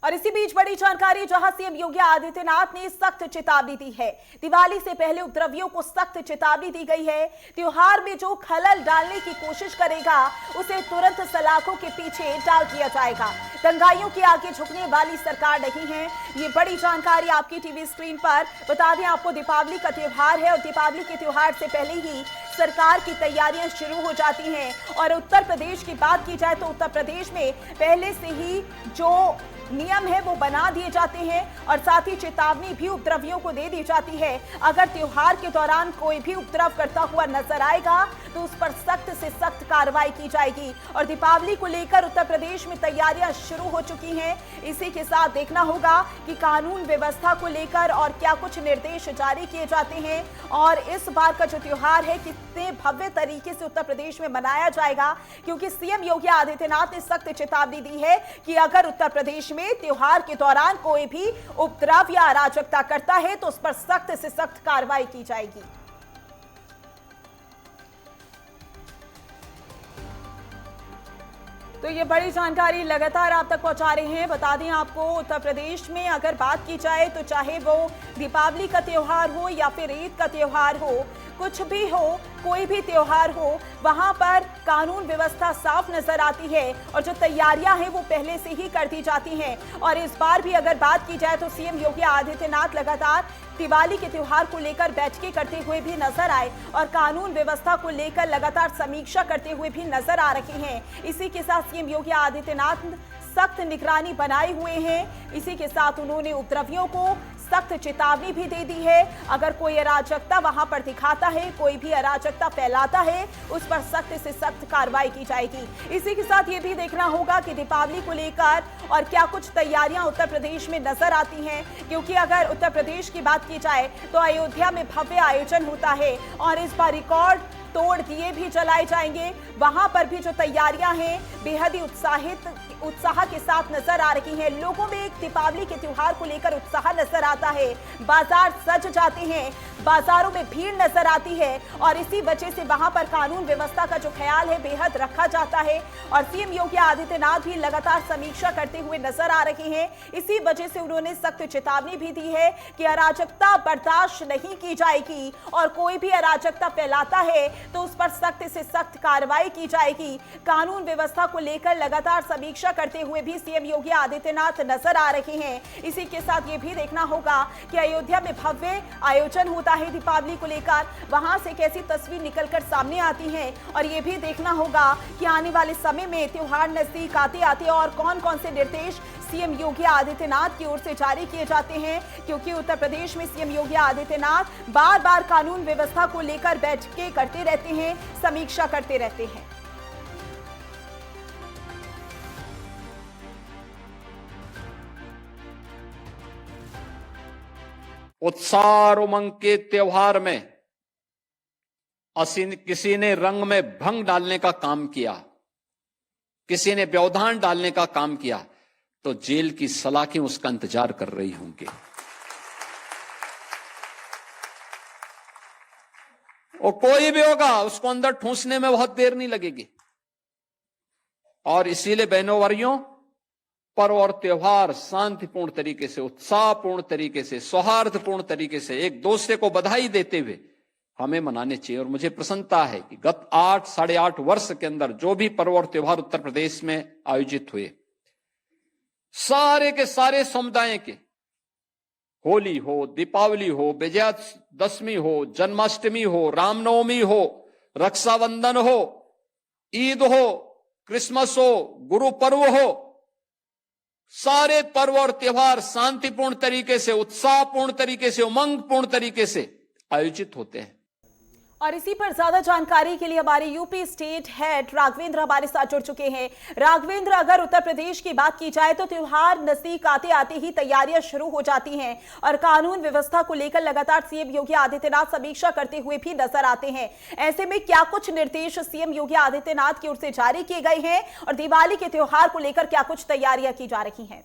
और इसी बीच बड़ी जानकारी जहां सीएम योगी आदित्यनाथ ने सख्त चेतावनी दी है। दिवाली से पहले उपद्रवियों को सख्त चेतावनी दी गई है। त्योहार में जो खलल डालने की कोशिश करेगा उसे तुरंत सलाखों के पीछे डाल दिया जाएगा। दंगाइयों के आगे झुकने वाली सरकार नहीं है। ये बड़ी जानकारी आपकी टीवी स्क्रीन पर। बता दें आपको, दीपावली का त्योहार है और दीपावली के त्योहार से पहले ही सरकार की तैयारियां शुरू हो जाती हैं। और उत्तर प्रदेश की बात की जाए तो उत्तर प्रदेश में पहले से ही जो नियम है वो बना दिए जाते हैं और साथ ही चेतावनी भी उपद्रवियों को दे दी जाती है। अगर त्योहार के दौरान कोई भी उपद्रव करता हुआ नजर आएगा तो उस पर सख्त से सख्त कार्रवाई की जाएगी। और दीपावली को लेकर उत्तर प्रदेश में तैयारियां शुरू हो चुकी हैं। इसी के साथ देखना होगा कि कानून व्यवस्था को लेकर और क्या कुछ निर्देश जारी किए जाते हैं और इस बार का जो त्योहार है कितने भव्य तरीके से उत्तर प्रदेश में मनाया जाएगा, क्योंकि सीएम योगी आदित्यनाथ ने सख्त चेतावनी दी है कि अगर उत्तर प्रदेश में त्योहार के दौरान कोई भी उपद्रव या अराजकता करता है तो उस पर सख्त से सख्त कार्रवाई की जाएगी। तो ये बड़ी जानकारी लगातार आप तक पहुंचा रहे हैं। बता दें आपको, उत्तर प्रदेश में अगर बात की जाए तो चाहे वो दीपावली का त्योहार हो या फिर ईद का त्योहार हो, कुछ भी हो, कोई भी त्योहार हो, वहां पर कानून व्यवस्था साफ नजर आती है और जो तैयारियां हैं वो पहले से ही कर दी जाती हैं। और इस बार भी अगर बात की जाए तो सीएम योगी आदित्यनाथ लगातार दिवाली के त्योहार को लेकर बैठकें करते हुए भी नजर आए और कानून व्यवस्था को लेकर लगातार समीक्षा करते हुए भी नजर आ रहे हैं। इसी के साथ सीएम योगी आदित्यनाथ सख्त निगरानी बनाए हुए हैं। इसी के साथ उन्होंने उपद्रवियों को सख्त चेतावनी भी दे दी है। अगर कोई अराजकता वहां पर दिखाता है, कोई भी अराजकता फैलाता है, उस पर सख्त से सख्त कार्रवाई की जाएगी। इसी के साथ ये भी देखना होगा कि दीपावली को लेकर और क्या कुछ तैयारियां उत्तर प्रदेश में नजर आती हैं, क्योंकि अगर उत्तर प्रदेश की बात की जाए तो अयोध्या में भव्य आयोजन होता है और इस बार रिकॉर्ड तोड़ दिए भी जलाए जाएंगे। वहां पर भी जो तैयारियां हैं बेहद ही उत्साह के साथ नजर आ रही हैं। लोगों में एक दीपावली के त्योहार को लेकर उत्साह नजर आता है। बाजार सज जाते हैं, बाजारों में भीड़ नजर आती है और इसी वजह से वहां पर कानून व्यवस्था का जो ख्याल है बेहद रखा जाता है। और सीएम योगी आदित्यनाथ भी लगातार समीक्षा करते हुए नजर आ रहे हैं। इसी वजह से उन्होंने सख्त चेतावनी भी दी है कि अराजकता बर्दाश्त नहीं की जाएगी और कोई भी अराजकता फैलाता है तो उस पर सख्त से सख्त कार्रवाई की जाएगी। कानून व्यवस्था को लेकर लगातार समीक्षा करते हुए भी सीएम योगी आदित्यनाथ नजर आ रहे हैं। इसी के साथ ये भी देखना होगा कि अयोध्या में भव्य आयोजन होता है दीपावली को लेकर, वहां से कैसी तस्वीर निकलकर सामने आती है। और ये भी देखना होगा कि आने वाले समय में त्योहार नजदीक आते आते और कौन कौन से निर्देश सीएम योगी आदित्यनाथ की ओर से जारी किए जाते हैं, क्योंकि उत्तर प्रदेश में सीएम योगी आदित्यनाथ बार बार कानून व्यवस्था को लेकर बैठकें करते रहते हैं, समीक्षा करते रहते हैं। उत्साह और उमंग के त्योहार में किसी ने रंग में भंग डालने का काम किया, किसी ने व्यवधान डालने का काम किया, तो जेल की सलाखें उसका इंतजार कर रही होंगी। और कोई भी होगा उसको अंदर ठूंसने में बहुत देर नहीं लगेगी। और इसीलिए बहनों भाइयों, पर्व और त्योहार शांतिपूर्ण तरीके से, उत्साहपूर्ण तरीके से, सौहार्दपूर्ण तरीके से एक दूसरे को बधाई देते हुए हमें मनाने चाहिए। और मुझे प्रसन्नता है कि गत 8-8.5 वर्ष के अंदर जो भी पर्व और त्योहार उत्तर प्रदेश में आयोजित हुए, सारे के सारे समुदाय के, होली हो, दीपावली हो, विजयादशमी हो, जन्माष्टमी हो, रामनवमी हो, रक्षाबंधन हो, ईद हो, क्रिसमस हो, गुरु पर्व हो, सारे पर्व और त्योहार शांतिपूर्ण तरीके से, उत्साहपूर्ण तरीके से, उमंगपूर्ण तरीके से आयोजित होते हैं। और इसी पर ज्यादा जानकारी के लिए हमारे यूपी स्टेट हेड राघवेंद्र हमारे साथ जुड़ चुके हैं। राघवेंद्र, अगर उत्तर प्रदेश की बात की जाए तो त्योहार नजदीक आते आते ही तैयारियां शुरू हो जाती हैं और कानून व्यवस्था को लेकर लगातार सीएम योगी आदित्यनाथ समीक्षा करते हुए भी नजर आते हैं। ऐसे में क्या कुछ निर्देश सीएम योगी आदित्यनाथ की ओर से जारी किए गए हैं और दिवाली के त्योहार को लेकर क्या कुछ तैयारियां की जा रही हैं?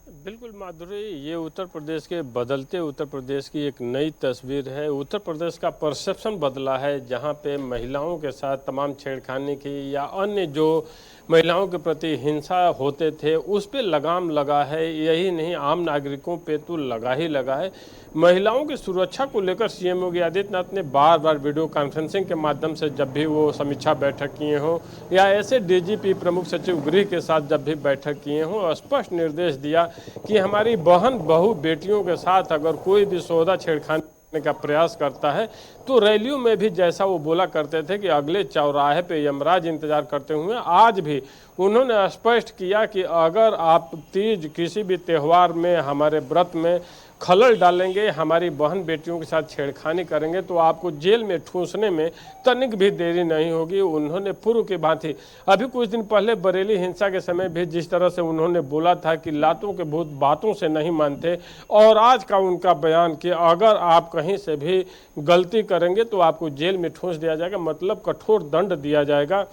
बिल्कुल माधुरी, ये उत्तर प्रदेश के बदलते उत्तर प्रदेश की एक नई तस्वीर है। उत्तर प्रदेश का परसेप्शन बदला है, जहां पे महिलाओं के साथ तमाम छेड़खानी की या अन्य जो महिलाओं के प्रति हिंसा होते थे उस पे लगाम लगा है। यही नहीं, आम नागरिकों पे तो लगा ही लगा है। महिलाओं की सुरक्षा को लेकर सीएम योगी आदित्यनाथ ने बार बार वीडियो कॉन्फ्रेंसिंग के माध्यम से जब भी वो समीक्षा बैठक किए हों या ऐसे डीजीपी प्रमुख सचिव गृह के साथ जब भी बैठक किए हों, स्पष्ट निर्देश दिया कि हमारी बहन बहू बेटियों के साथ अगर कोई भी सौदा छेड़खानी करने का प्रयास करता है तो रैलियों में भी जैसा वो बोला करते थे कि अगले चौराहे पे यमराज इंतजार करते हुए, आज भी उन्होंने स्पष्ट किया कि अगर आप तीज किसी भी त्यौहार में हमारे व्रत में खलल डालेंगे, हमारी बहन बेटियों के साथ छेड़खानी करेंगे तो आपको जेल में ठूंसने में तनिक भी देरी नहीं होगी। उन्होंने पूर्व की भांति अभी कुछ दिन पहले बरेली हिंसा के समय भी जिस तरह से उन्होंने बोला था कि लातों के भूत बातों से नहीं मानते, और आज का उनका बयान कि अगर आप कहीं से भी गलती करेंगे तो आपको जेल में ठूंस दिया जाएगा, मतलब कठोर दंड दिया जाएगा।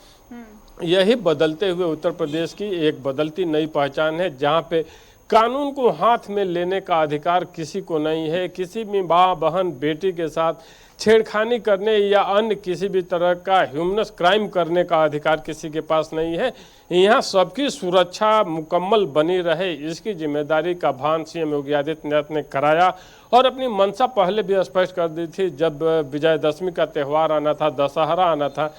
यही बदलते हुए उत्तर प्रदेश की एक बदलती नई पहचान है, जहाँ पे कानून को हाथ में लेने का अधिकार किसी को नहीं है। किसी भी माँ बहन बेटी के साथ छेड़खानी करने या अन्य किसी भी तरह का ह्यूमनस क्राइम करने का अधिकार किसी के पास नहीं है। यहाँ सबकी सुरक्षा मुकम्मल बनी रहे, इसकी जिम्मेदारी का भान सीएम योगी आदित्यनाथ ने कराया और अपनी मंशा पहले भी स्पष्ट कर दी थी। जब विजयदशमी का त्यौहार आना था, दशहरा आना था,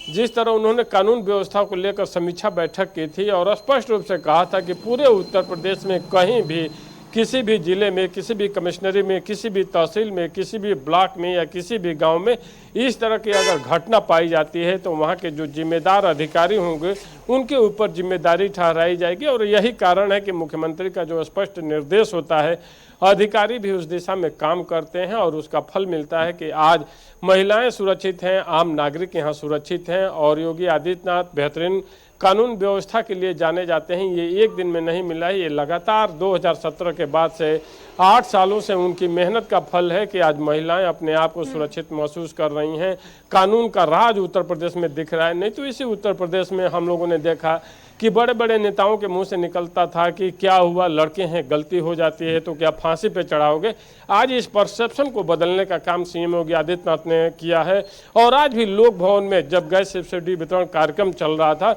जिस तरह उन्होंने कानून व्यवस्था को लेकर समीक्षा बैठक की थी और स्पष्ट रूप से कहा था कि पूरे उत्तर प्रदेश में कहीं भी, किसी भी जिले में, किसी भी कमिश्नरी में, किसी भी तहसील में, किसी भी ब्लॉक में या किसी भी गांव में इस तरह की अगर घटना पाई जाती है तो वहां के जो जिम्मेदार अधिकारी होंगे उनके ऊपर जिम्मेदारी ठहराई जाएगी। और यही कारण है कि मुख्यमंत्री का जो स्पष्ट निर्देश होता है, अधिकारी भी उस दिशा में काम करते हैं और उसका फल मिलता है कि आज महिलाएं सुरक्षित हैं, आम नागरिक यहाँ सुरक्षित हैं। और योगी आदित्यनाथ बेहतरीन कानून व्यवस्था के लिए जाने जाते हैं। ये एक दिन में नहीं मिला है, ये लगातार 2017 के बाद से 8 सालों से उनकी मेहनत का फल है कि आज महिलाएं अपने आप को सुरक्षित महसूस कर रही हैं। कानून का राज उत्तर प्रदेश में दिख रहा है। नहीं तो इसी उत्तर प्रदेश में हम लोगों ने देखा कि बड़े बड़े नेताओं के मुंह से निकलता था कि क्या हुआ, लड़के हैं, गलती हो जाती है तो क्या फांसी पे चढ़ाओगे। आज इस परसेप्शन को बदलने का काम सीएम योगी आदित्यनाथ ने किया है। और आज भी लोक भवन में जब गैस सब्सिडी वितरण कार्यक्रम चल रहा था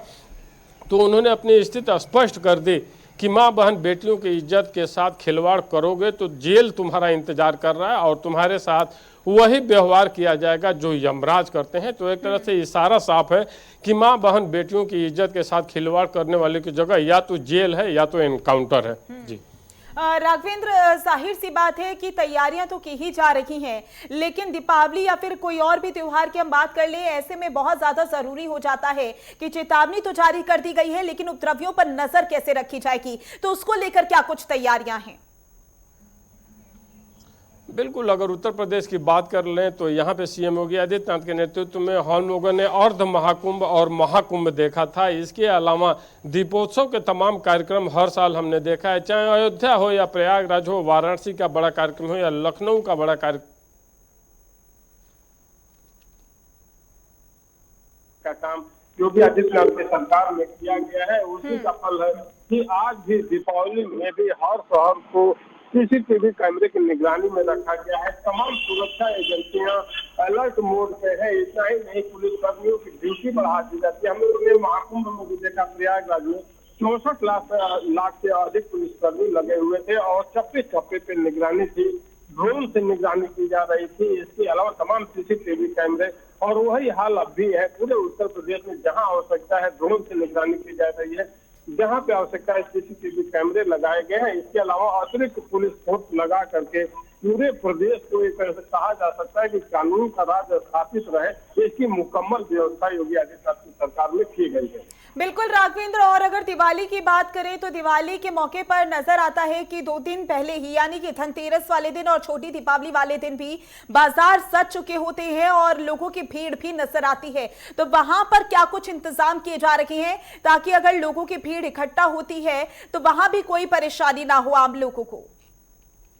तो उन्होंने अपनी स्थिति स्पष्ट कर दी कि माँ बहन बेटियों की इज्जत के साथ खिलवाड़ करोगे तो जेल तुम्हारा इंतजार कर रहा है और तुम्हारे साथ वही व्यवहार किया जाएगा जो यमराज करते हैं। तो एक तरह से इशारा साफ है कि माँ बहन बेटियों की इज्जत के साथ खिलवाड़ करने वाले की जगह या तो जेल है या तो एनकाउंटर है। जी राघवेंद्र, जाहिर सी बात है कि तैयारियां तो की ही जा रही हैं, लेकिन दीपावली या फिर कोई और भी त्योहार की हम बात कर ले, ऐसे में बहुत ज्यादा जरूरी हो जाता है कि चेतावनी तो जारी कर दी गई है, लेकिन उपद्रवियों पर नजर कैसे रखी जाएगी, तो उसको लेकर क्या कुछ तैयारियां हैं? बिल्कुल, अगर उत्तर प्रदेश की बात कर लें तो यहाँ पे सीएम योगी आदित्यनाथ के नेतृत्व में हम लोगों ने अर्ध महाकुंभ और महाकुंभ देखा था। इसके अलावा दीपोत्सव के तमाम कार्यक्रम हर साल हमने देखा है, चाहे अयोध्या हो या प्रयागराज हो, वाराणसी का बड़ा कार्यक्रम हो या लखनऊ का बड़ा कार्यक्रम का काम योगी आदित्यनाथ की सरकार में किया गया है। उसी का फल है कि आज भी दीपावली में भी हर शहर को सीसीटीवी कैमरे की निगरानी में रखा गया है। तमाम सुरक्षा एजेंसियां अलर्ट मोड पे है। इतना ही नहीं, पुलिस कर्मियों की ड्यूटी बढ़ा दी जाती है। हम लोगों ने महाकुंभ में भी देखा, प्रयागराज में 64 लाख से अधिक पुलिसकर्मी लगे हुए थे और चप्पे चप्पे पे निगरानी थी, ड्रोन से निगरानी की जा रही थी। इसके अलावा तमाम सीसीटीवी कैमरे, और वही हाल अब भी है पूरे उत्तर प्रदेश में। जहां आवश्यकता है ड्रोन से निगरानी की जा रही है, जहां पे आवश्यकता है सीसीटीवी कैमरे लगाए गए हैं। इसके अलावा अतिरिक्त पुलिस फोर्स लगा करके पूरे प्रदेश को एक तरह से कहा जा सकता है कि कानून का राज स्थापित रहे, इसकी मुकम्मल व्यवस्था योगी आदित्यनाथ की सरकार में की गई है। बिल्कुल राघवेंद्र, और अगर दिवाली की बात करें तो दिवाली के मौके पर नजर आता है कि 2 दिन पहले ही, यानी कि धनतेरस वाले दिन और छोटी दीपावली वाले दिन भी बाजार सज चुके होते हैं और लोगों की भीड़ भी नजर आती है। तो वहां पर क्या कुछ इंतजाम किए जा रहे हैं ताकि अगर लोगों की भीड़ इकट्ठा होती है तो वहां भी कोई परेशानी ना हो आम लोगों को?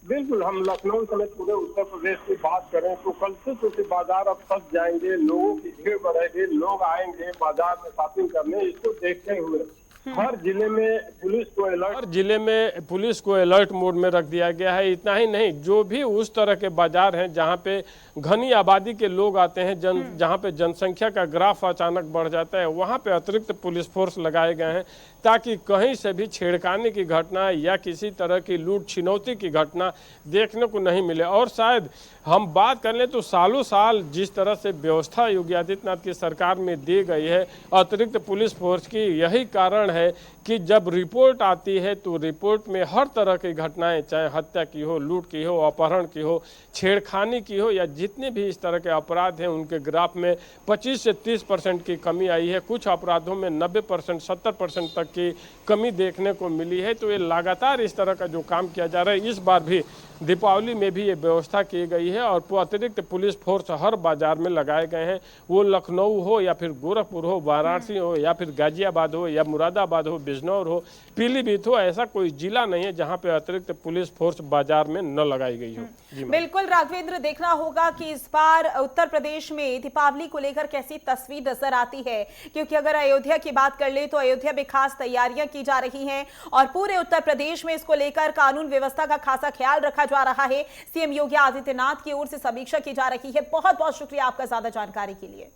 बिल्कुल, हम लखनऊ समेत पूरे उत्तर प्रदेश की बात करें तो कल से बाजार अब सज जाएंगे, लोगों की भीड़ बढ़ेगी, लोग आएंगे बाजार में शॉपिंग करने। इसको देखते हुए हर जिले में पुलिस को अलर्ट हर जिले में पुलिस को अलर्ट मोड में रख दिया गया है। इतना ही नहीं, जो भी उस तरह के बाजार हैं जहां पे घनी आबादी के लोग आते हैं, जहां पे जनसंख्या का ग्राफ अचानक बढ़ जाता है, वहां पे अतिरिक्त पुलिस फोर्स लगाए गए हैं ताकि कहीं से भी छेड़खानी की घटना या किसी तरह की लूट छिनौती की घटना देखने को नहीं मिले। और शायद हम बात कर लें तो सालों साल जिस तरह से व्यवस्था योगी आदित्यनाथ की सरकार में दी गई है अतिरिक्त पुलिस फोर्स की, यही कारण है कि जब रिपोर्ट आती है तो रिपोर्ट में हर तरह की घटनाएं, चाहे हत्या की हो, लूट की हो, अपहरण की हो, छेड़खानी की हो, या जितने भी इस तरह के अपराध हैं उनके ग्राफ में 25 से 30% की कमी आई है। कुछ अपराधों में 90%, 70% तक की कमी देखने को मिली है। तो ये लगातार इस तरह का जो काम किया जा रहा है, इस बार भी दीपावली में भी ये व्यवस्था की गई है और अतिरिक्त पुलिस फोर्स हर बाजार में लगाए गए हैं। वो लखनऊ हो या फिर गोरखपुर हो, वाराणसी हो या फिर गाजियाबाद हो या मुरादाबाद हो, बिजनौर हो, पीलीभीत हो, ऐसा कोई जिला नहीं है जहां पे अतिरिक्त पुलिस फोर्स बाजार में न लगाई गई हो। जी बिल्कुल राघवेंद्र, देखना होगा कि इस बार उत्तर प्रदेश में दीपावली को लेकर कैसी तस्वीर नजर आती है, क्योंकि अगर अयोध्या की बात कर ले तो अयोध्या में खास तैयारियां की जा रही हैं और पूरे उत्तर प्रदेश में इसको लेकर कानून व्यवस्था का खासा ख्याल रखा जा रहा है। सीएम योगी आदित्यनाथ की ओर से समीक्षा की जा रही है। बहुत बहुत शुक्रिया आपका ज्यादा जानकारी के लिए।